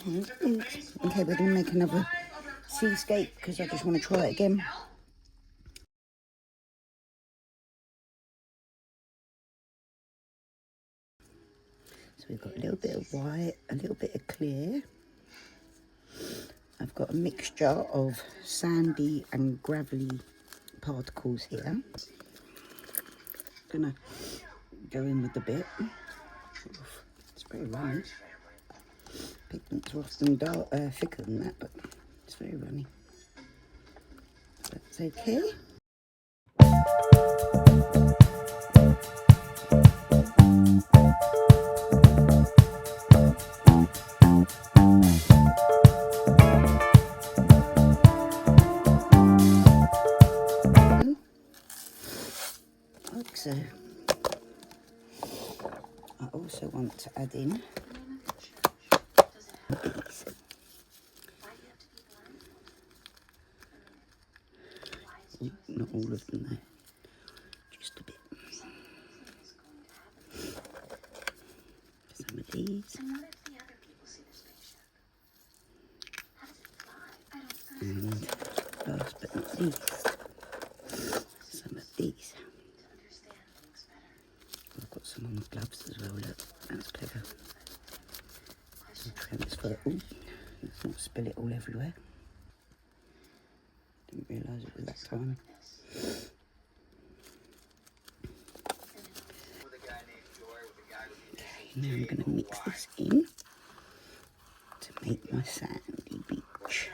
Okay, we're going to make another seascape because I just want to try it again. So we've got a little bit of white, a little bit of clear. I've got a mixture of sandy and gravelly particles here. Gonna go in with a bit. It's very runny. Pigments are often thicker than that, but it's very runny. That's okay. Like so. I also want to add in these. Not all of them though, just a bit. Some of these. And last but not least, some of these. I've got some on the gloves as well, look, that's clever. Transfer, ooh, let's not spill it all everywhere. Didn't realise it was that tiny. Okay, now I'm going to mix this in to make my sandy beach.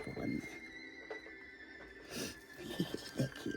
little one there. They're cute.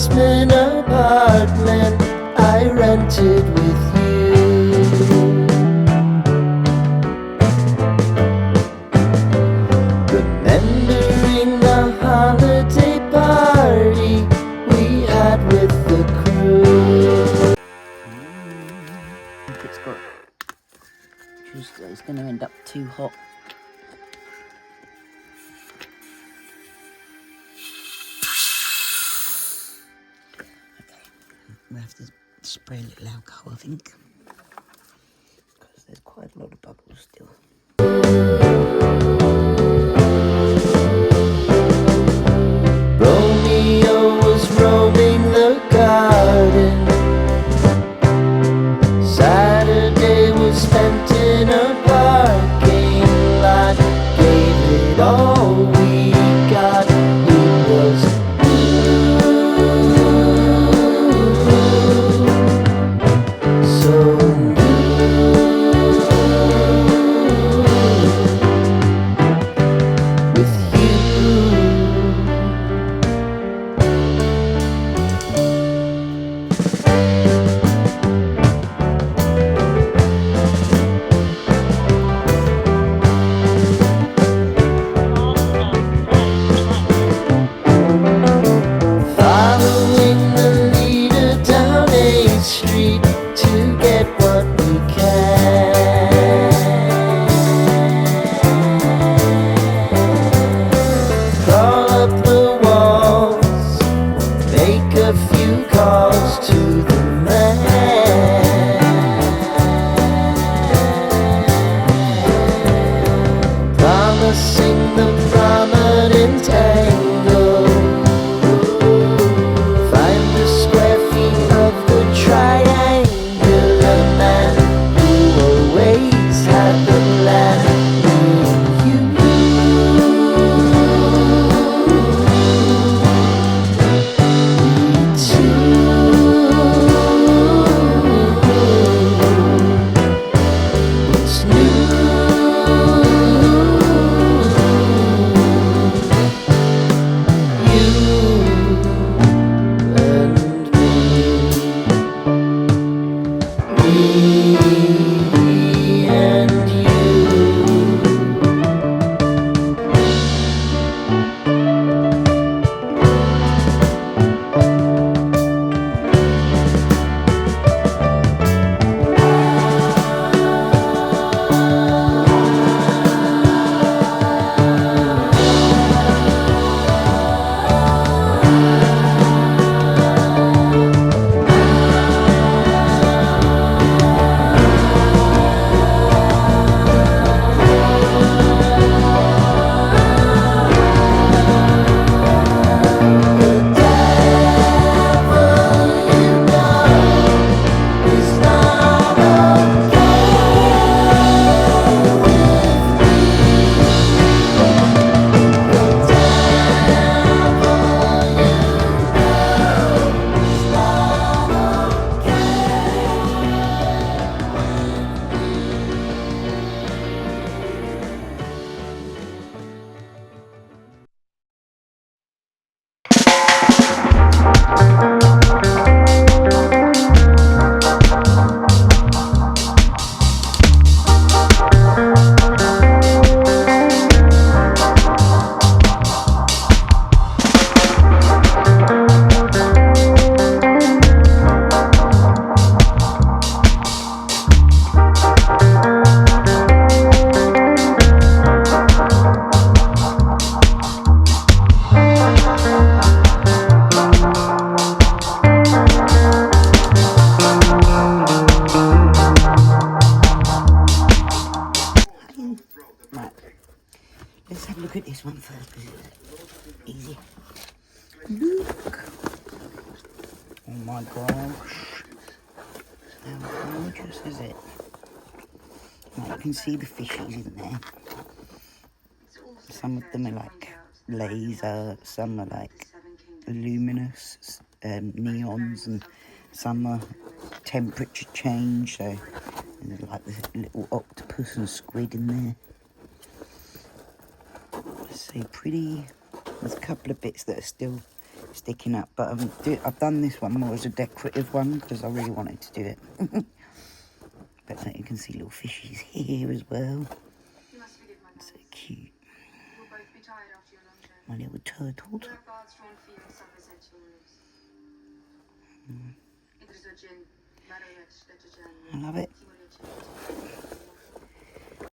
basement apartment I rented with you. Remembering the holiday party we had with the crew. If it's got juice, it's going to end up too hot. We'll have to spray a little alcohol, I think, because there's quite a lot of bubbles still. Romeo was roaming the garden. Saturday was spent in a parking lot. Gave it all we got. It was so with you. Following the leader down 8th Street to get what we can. Crawl up the walls, make a few calls to the man. Promising the prominent angle. Find the square feet of the triangular man who always had the plan. What's new? Right, let's have a look at this one first because it's easy. Look! Oh my gosh! How gorgeous is it? Right, you can see the fishies in there. Some of them are like laser, some are like luminous neons, and some are temperature change. So there's like this little octopus and squid in there. So pretty. There's a couple of bits that are still sticking up. But I've done this one more as a decorative one because I really wanted to do it. But you can see little fishies here as well. So cute. My little turtle. I love it.